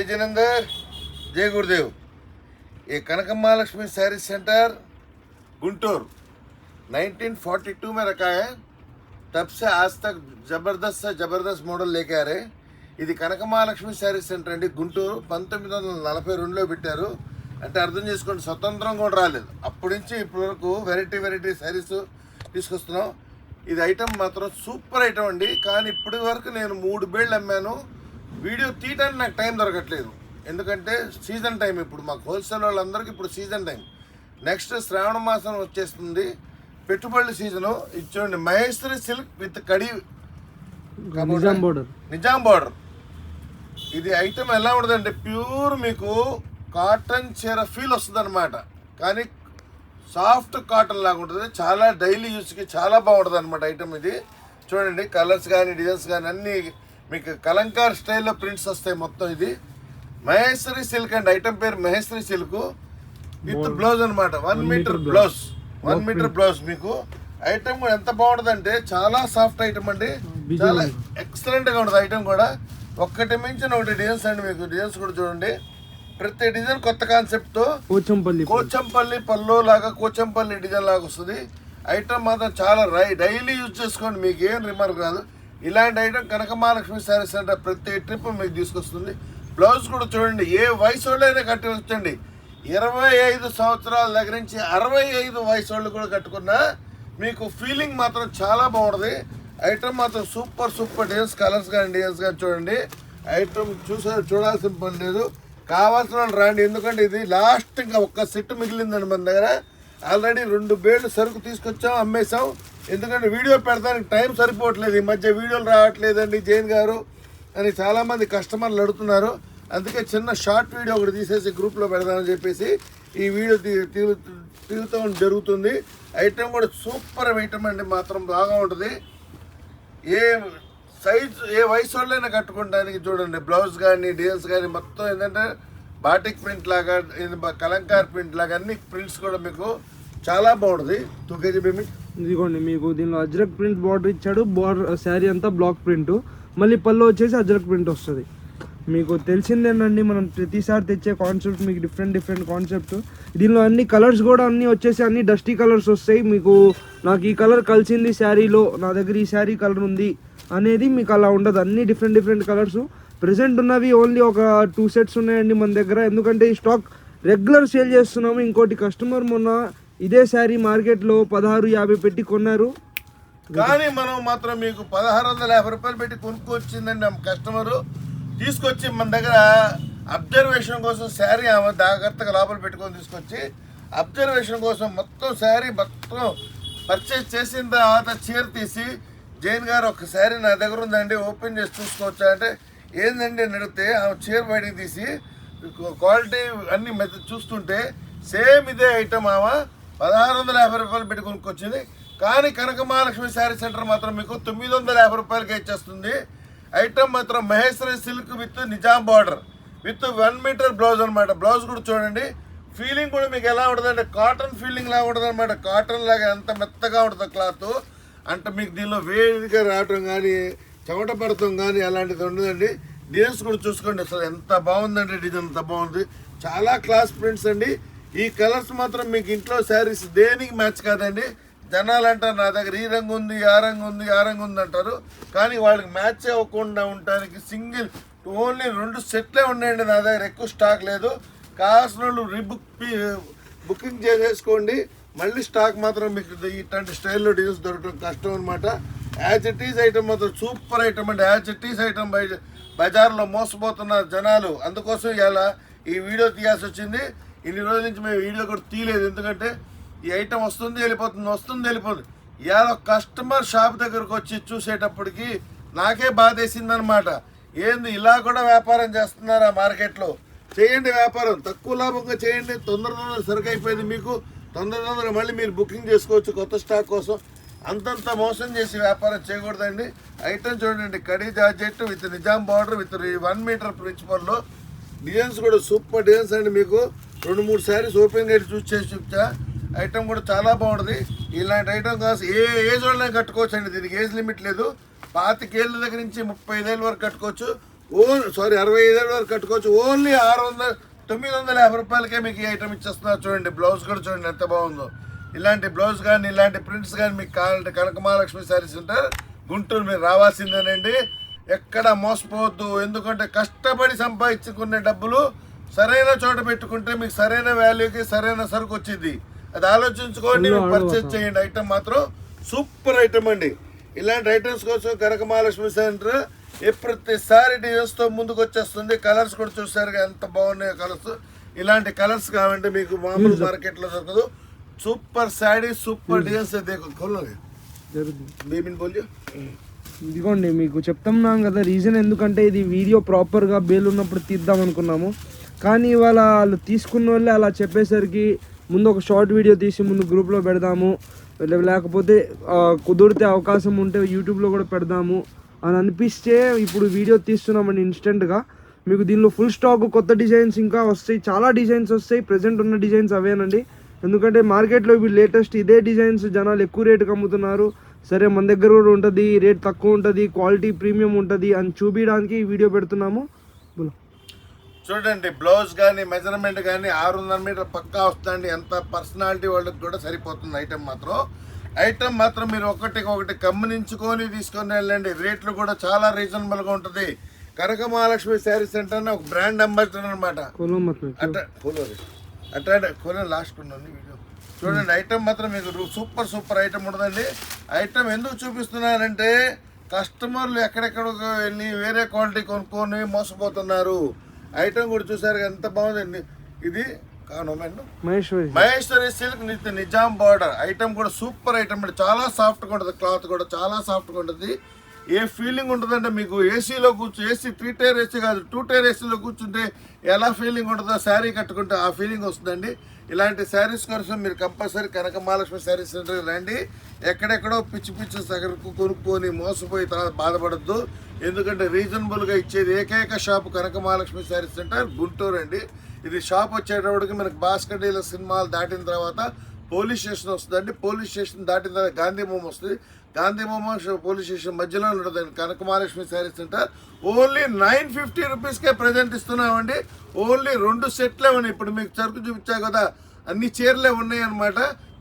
जय जिनेंद्र, जय गुरुदेव। ये कनक महालक्ष्मी सारी सेंटर गुंटूर 1942 में रखा है। तब से आज तक जबरदस्त से जबरदस्त मॉडल लेके आ रहे। ఇది కనక మహాలక్ష్మి శారీ సెంటర్ అండి, గుంటూరు 1942లో పెట్టారు. అంటే అర్థం చేసుకోండి, స్వతంత్రం కూడా రాలేదు. అప్పటి నుంచి ఇప్పటి వరకు వెరైటీ శారీస్ తీసుకొస్తున్నాం. ఇది ఐటమ్ మాత్రం సూపర్ ఐటమ్ అండి. కానీ ఇప్పటి వరకు నేను 3 బేళ్ళు అమ్మాను. వీడియో తీయడానికి నాకు టైం దొరకట్లేదు, ఎందుకంటే సీజన్ టైం. ఇప్పుడు మాకు హోల్సేల్ వాళ్ళందరికీ ఇప్పుడు సీజన్ టైం. నెక్స్ట్ శ్రావణ మాసం వచ్చేస్తుంది, పెట్టుబడుల season. ఇచ్చోండి Maheshwari silk with kadhi Nizam border. ఇది ఐటమ్ ఎలా ఉండదంటే ప్యూర్ మీకు కాటన్ చీర ఫీల్ వస్తుంది అనమాట. కానీ సాఫ్ట్ కాటన్ లాగా ఉంటుంది. చాలా డైలీ యూస్కి చాలా బాగుంటుంది అనమాట ఐటమ్. ఇది చూడండి, కలర్స్ కానీ డిజైన్స్ కానీ అన్నీ మీకు కలంకార్ స్టైల్లో ప్రింట్స్ వస్తాయి మొత్తం. ఇది మహేశ్వరి సిల్క్ అండి, ఐటమ్ పేరు మహేశ్వరి సిల్క్ విత్ బ్లౌజ్ అనమాట. 1 మీటర్ బ్లౌజ్, 1 మీటర్ బ్లౌజ్. మీకు ఐటమ్ ఎంత బాగుంటుంది అంటే చాలా సాఫ్ట్ ఐటమ్ అండి, చాలా ఎక్సలెంట్గా ఉంటుంది ఐటమ్ కూడా. ఒక్కటి మించిన ఒకటి డిజైన్స్ అండి. మీకు డిజైన్స్ కూడా చూడండి, ప్రతి డిజైన్ కొత్త కాన్సెప్ట్తో కోచంపల్లి పళ్ళు లాగా కోచంపల్లి డిజైన్ లాగా వస్తుంది. ఐటమ్ మాత్రం చాలా డైలీ యూజ్ చేసుకోండి, మీకు ఏం రిమార్క్ రాదు. ఇలాంటి ఐటమ్ కనక మహాలక్ష్మి శారీ సెంటర్ ప్రతి ట్రిప్ మీకు తీసుకొస్తుంది. బ్లౌజ్ కూడా చూడండి, ఏ వయసు వాళ్ళైనా కట్టి వచ్చండి. 25 సంవత్సరాల దగ్గర నుంచి 65 వయసు వాళ్ళు కూడా కట్టుకున్నా మీకు ఫీలింగ్ మాత్రం చాలా బాగుంటుంది. ఐటమ్ మాత్రం సూపర్ డిజైన్స్, కలర్స్ కానీ డిజైన్స్ కానీ చూడండి. ఐటమ్ చూడాల్సిన పని లేదు, కావాల్సిన వాళ్ళు రాండి. ఎందుకంటే ఇది లాస్ట్ ఇంకా ఒక్క సెట్ మిగిలిందండి మన దగ్గర. ఆల్రెడీ 2 బేళ్ళు సరుకు తీసుకొచ్చాం, అమ్మేసాం. ఎందుకంటే వీడియో పెడతానికి టైం సరిపోవట్లేదు. ఈ మధ్య వీడియోలు రావట్లేదండి జైన్ గారు అని చాలామంది కస్టమర్లు అడుగుతున్నారు. అందుకే చిన్న షార్ట్ వీడియో ఒకటి తీసేసి గ్రూప్లో పెడదామని చెప్పేసి ఈ వీడియో తీరుతూ జరుగుతుంది. ఐటమ్ కూడా సూపర్ ఐటమ్ అండి, మాత్రం బాగా ఉంటుంది. ఏ సైజ్ ఏ వయసు వాళ్ళైనా కట్టుకోవడానికి చూడండి. బ్లౌజ్ కానీ డిజైన్స్ కానీ మొత్తం ఏంటంటే బాటిక్ ప్రింట్ లాగా, కలంకార్ ప్రింట్ లాగా అన్ని ప్రింట్స్ కూడా మీకు చాలా బాగుంటుంది. 2 kg పేమెంట్ ఇదిగోండి. మీకు దీనిలో అజ్రక్ ప్రింట్ బార్డర్ ఇచ్చాడు. బార్డర్ శారీ అంతా బ్లాక్ ప్రింట్, మళ్ళీ పళ్ళు వచ్చేసి అజ్రక్ ప్రింట్ వస్తుంది. మీకు తెలిసిందేనండి, మనం ప్రతిసారి తెచ్చే కాన్సెప్ట్ మీకు డిఫరెంట్ కాన్సెప్ట్. దీనిలో అన్ని కలర్స్ కూడా అన్నీ వచ్చేసి అన్ని డస్టీ కలర్స్ వస్తాయి. మీకు నాకు ఈ కలర్ కలిసింది శారీలో, నా దగ్గర ఈ శారీ కలర్ ఉంది అనేది మీకు అలా ఉండదు. అన్ని డిఫరెంట్ కలర్స్. ప్రెసెంట్ ఉన్నవి ఓన్లీ ఒక 2 సెట్స్ ఉన్నాయండి మన దగ్గర, ఎందుకంటే ఈ స్టాక్ రెగ్యులర్ సేల్ చేస్తున్నాము. ఇంకోటి కస్టమర్ మొన్న ఇదే శారీ మార్కెట్లో 1650 పెట్టి కొన్నారు, కానీ మనం మాత్రం మీకు 1650 రూపాయలు పెట్టి కొనుక్కొచ్చిందండి. కస్టమరు తీసుకొచ్చి మన దగ్గర అబ్జర్వేషన్ కోసం శారీ ఆమె జాగ్రత్తగా లోపల పెట్టుకొని తీసుకొచ్చి అబ్జర్వేషన్ కోసం మొత్తం శారీ మొత్తం పర్చేజ్ చేసిన తర్వాత చీర తీసి, జైన్ గారు ఒక శారీ నా దగ్గర ఉందండి ఓపెన్ చేసి చూసుకోవచ్చా అంటే, ఏందండి అని అడిగితే ఆమె చీర బయటికి తీసి క్వాలిటీ అన్ని చూస్తుంటే సేమ్ ఇదే ఐటమ్ ఆమె 1650 రూపాయలు పెట్టి కొనుక్కొచ్చింది. కానీ కనక మహాలక్ష్మి శారీ సెంటర్ మాత్రం మీకు 950 రూపాయలకి ఇచ్చేస్తుంది. ఐటమ్ మాత్రం Maheshwari silk with Nizam border with 1 metre blouse అనమాట. బ్లౌజ్ కూడా చూడండి, ఫీలింగ్ కూడా మీకు ఎలా ఉంటుంది అంటే కాటన్ ఫీలింగ్ లాగా ఉంటుంది అనమాట. కాటన్ లాగా ఎంత మెత్తగా ఉంటుంది క్లాత్ అంటే మీకు దీనిలో వేడిగా రావటం కానీ చెమట పడటం కానీ అలాంటిది ఉండదండి. డిజైన్స్ కూడా చూసుకోండి, అసలు ఎంత బాగుందండి, డిజైన్ ఎంత బాగుంది. చాలా క్లాస్ ప్రింట్స్ అండి. ఈ కలర్స్ మాత్రం మీకు ఇంట్లో శారీస్ దేనికి మ్యాచ్ కాదండి. జనాలు అంటారు నా దగ్గర ఈ రంగు ఉంది, ఆ రంగు ఉంది, ఆ రంగు ఉంది అంటారు. కానీ వాళ్ళకి మ్యాచ్ అవ్వకుండా ఉండటానికి సింగిల్ ఓన్లీ 2 సెట్లే ఉన్నాయండి నా దగ్గర, ఎక్కువ స్టాక్ లేదు. కావాల్సిన వాళ్ళు బుకింగ్ చేసేసుకోండి. మళ్ళీ స్టాక్ మాత్రం మీకు ఇట్లాంటి స్టైల్లో డిజైన్స్ దొరకడం కష్టం అనమాట. యాజ్ ఇట్ ఈజ్ ఐటమ్ మాత్రం సూపర్ ఐటమ్ అండి. యాజ్ ఇట్ ఈజ్ ఐటమ్ బజార్లో మోసపోతున్నారు జనాలు. అందుకోసం ఇలా ఈ వీడియో తీయాల్సి వచ్చింది. ఇన్ని రోజుల నుంచి మేము వీడియో కూడా తీయలేదు, ఎందుకంటే ఈ ఐటమ్ వస్తుంది వెళ్ళిపోతుంది. ఇవాళ కస్టమర్ షాప్ దగ్గరకు వచ్చి చూసేటప్పటికి నాకే బాధేసిందనమాట. ఏంది ఇలా కూడా వ్యాపారం చేస్తున్నారా మార్కెట్లో? చేయండి వ్యాపారం, తక్కువ లాభంగా చేయండి. తొందరగా సరుకు అయిపోయింది మీకు, తొందరగా మళ్ళీ మీరు బుకింగ్ చేసుకోవచ్చు కొత్త స్టాక్ కోసం. అంతంత మోసం చేసి వ్యాపారం చేయకూడదండి. ఐటమ్ చూడండి, కడీ georgette with Nizam border with 1 metre ప్రిన్సిపల్లో డిజైన్స్ కూడా సూపర్ డిజైన్స్ అండి. మీకు 2-3 శారీస్ ఓపెన్ చేసి చూపించా. ఐటమ్ కూడా చాలా బాగుంటుంది. ఇలాంటి ఐటమ్ కాదు ఏ ఏజ్ వాళ్ళని కట్టుకోవచ్చు అండి, దీనికి ఏజ్ లిమిట్ లేదు. 25 ఏళ్ళ దగ్గర నుంచి 35 ఏళ్ళ వరకు కట్టుకోవచ్చు. సారీ 65 వరకు కట్టుకోవచ్చు. ఓన్లీ 950 రూపాయలకే మీకు ఈ ఐటమ్ ఇచ్చేస్తున్నారు. చూడండి బ్లౌజ్ కూడా చూడండి ఎంత బాగుందో. ఇలాంటి బ్లౌజ్ కానీ ఇలాంటి ప్రింట్స్ కానీ మీకు కావాలంటే కనక మహాలక్ష్మి శారీస్ సెంటర్ గుంటూరు మీరు రావాల్సిందేనండి. ఎక్కడ మోసపోవద్దు. ఎందుకంటే కష్టపడి సంపాదించుకునే డబ్బులు సరైన చోట పెట్టుకుంటే మీకు సరైన వాల్యూకి సరైన సరుకు వచ్చింది. అది ఆలోచించుకోండి, పర్చేస్ చేయండి. ఐటమ్ మాత్రం సూపర్ ఐటమ్ అండి. ఇలాంటి ఐటమ్స్ కోసం కనక మహాలక్ష్మి సెంటర్ ప్రతిసారి డిజైన్స్తో ముందుకు వచ్చేస్తుంది. కలర్స్ కూడా చూసారు ఎంత బాగున్నాయో కలర్స్. ఇలాంటి కలర్స్ కావాలంటే మీకు మామూలు మార్కెట్లో దొరకదు. సూపర్ శారీ సూపర్ డిజైన్స్ ఇదిగోండి మీకు చెప్తున్నాం కదా రీజన్. ఎందుకంటే ఇది వీడియో ప్రాపర్గా బేల్ ఉన్నప్పుడు తీద్దాం అనుకున్నాము, కానీ ఇవాళ వాళ్ళు తీసుకున్న వాళ్ళే అలా చెప్పేసరికి ముందు ఒక షార్ట్ వీడియో తీసి ముందు గ్రూప్లో పెడదాము, లేకపోతే కుదిరితే అవకాశం ఉంటే యూట్యూబ్లో కూడా పెడదాము అని అనిపిస్తే ఇప్పుడు వీడియో తీస్తున్నామండి ఇన్స్టెంట్గా. మీకు దీనిలో ఫుల్ స్టాక్ కొత్త డిజైన్స్ ఇంకా వస్తాయి, చాలా డిజైన్స్ వస్తాయి. ప్రజెంట్ ఉన్న డిజైన్స్ అవేనండి. ఎందుకంటే మార్కెట్లో ఇప్పుడు లేటెస్ట్ ఇదే డిజైన్స్ జనాలు ఎక్కువ రేటుకి అమ్ముతున్నారు. సరే మన దగ్గర కూడా ఉంటుంది, రేట్ తక్కువ ఉంటుంది, క్వాలిటీ ప్రీమియం ఉంటుంది అని చూపించడానికి ఈ వీడియో పెడుతున్నాము. చూడండి బ్లౌజ్ కానీ మెజర్మెంట్ కానీ 600 మీటర్ పక్కా వస్తుందండి. ఎంత పర్సనాలిటీ వాళ్ళకి కూడా సరిపోతుంది. ఐటమ్ మాత్రం మీరు ఒకటి గమనించుకొని తీసుకొని వెళ్ళండి. రేట్లు కూడా చాలా రీజనబుల్గా ఉంటుంది. కనక మహాలక్ష్మి శారీ సెంటర్ ఒక బ్రాండ్ అంబాసిడర్ అనమాట. అట్లా లాస్ట్ ఉన్నది వీడియో చూడండి. ఐటమ్ మాత్రం మీకు సూపర్ ఐటమ్ ఉంటుందండి. ఐటమ్ ఎందుకు చూపిస్తున్నానంటే కస్టమర్లు ఎక్కడెక్కడికి వెళ్ళి వేరే క్వాలిటీ కొనుక్కొని మోసపోతున్నారు. ఐటమ్ కూడా చూసారు ఎంత బాగుందండి. ఇది Maheshwari silk Nizam border item కూడా సూపర్ ఐటమ్ అండి. చాలా సాఫ్ట్గా ఉంటుంది. క్లాత్ కూడా చాలా సాఫ్ట్గా ఉంటుంది. ఏ ఫీలింగ్ ఉంటుందంటే మీకు ఏసీలో ఏసీ 3 టైర్ ఏసీ కాదు 2 టైర్ ఏసీలో కూర్చుంటే ఎలా ఫీలింగ్ ఉంటుందో శారీ కట్టుకుంటే ఆ ఫీలింగ్ వస్తుందండి. ఇలాంటి శారీస్ కోసం మీరు కంపల్సరీ కనక మహాలక్ష్మి శారీ సెంటర్కి రండి. ఎక్కడెక్కడో పిచ్చి సగరకు కొనుక్కొని మోసపోయి తర్వాత బాధపడద్దు. ఎందుకంటే రీజనబుల్గా ఇచ్చేది ఏకైక షాప్ కనక మహాలక్ష్మి శారీ సెంటర్ గుంటూరు అండి. ఇది షాప్ వచ్చేటప్పటికి మనకి భాస్కర్ డీలర్ సినిమాలు దాటిన తర్వాత పోలీస్ స్టేషన్ వస్తుందండి. పోలీస్ స్టేషన్ దాటిన తర్వాత గాంధీ బొమ్మ వస్తుంది. గాంధీ బొమ్మ పోలీస్ స్టేషన్ మధ్యలో ఉంటుందండి కనక మహాలక్ష్మి శారీ సెంటర్. ఓన్లీ 950 రూపీస్కే ప్రజెంట్ ఇస్తున్నామండి. ఓన్లీ 2 సెట్లే ఉన్నాయి. ఇప్పుడు మీకు సరుకు చూపించా కదా అన్ని చీరలే ఉన్నాయి అనమాట.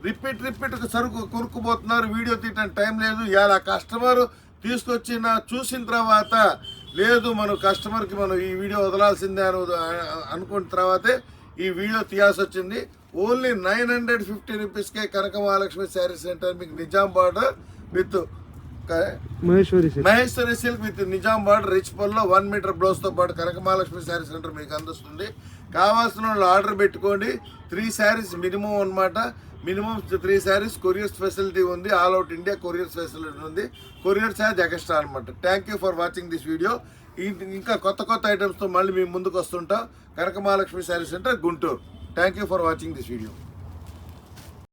రిపీట్ సరుకు కొనుక్కుపోతున్నారు. వీడియో తీయడానికి టైం లేదు. ఇలా కస్టమర్ చూసిన తర్వాత లేదు మన కస్టమర్కి మనం ఈ వీడియో వదలాల్సిందే అనుకున్న తర్వాతే ఈ వీడియో తీయాల్సి వచ్చింది. ఓన్లీ 950 రూపీస్కే కనక మహాలక్ష్మి శారీ సెంటర్ మీకు Nizam border with Maheshwari silk with Nizam border rich పల్లో 1 మీటర్ బ్లౌజ్తో పాటు కనక మహాలక్ష్మి శారీ సెంటర్ మీకు అందిస్తుంది. కావాల్సిన వాళ్ళు ఆర్డర్ పెట్టుకోండి. 3 శారీస్ మినిమం అనమాట. మినిమం 3 శారీస్ కొరియర్ ఫెసిలిటీ ఉంది. All out India courier facility ఉంది. కొరియర్ ఛార్జ్ ఎక్స్ట్రా అనమాట. Thank you for watching this video. ఇంకా కొత్త ఐటమ్స్తో మళ్ళీ మేము ముందుకు వస్తుంటాం. Kanaka Mahalakshmi sari centre Guntur. Thank you for watching this video.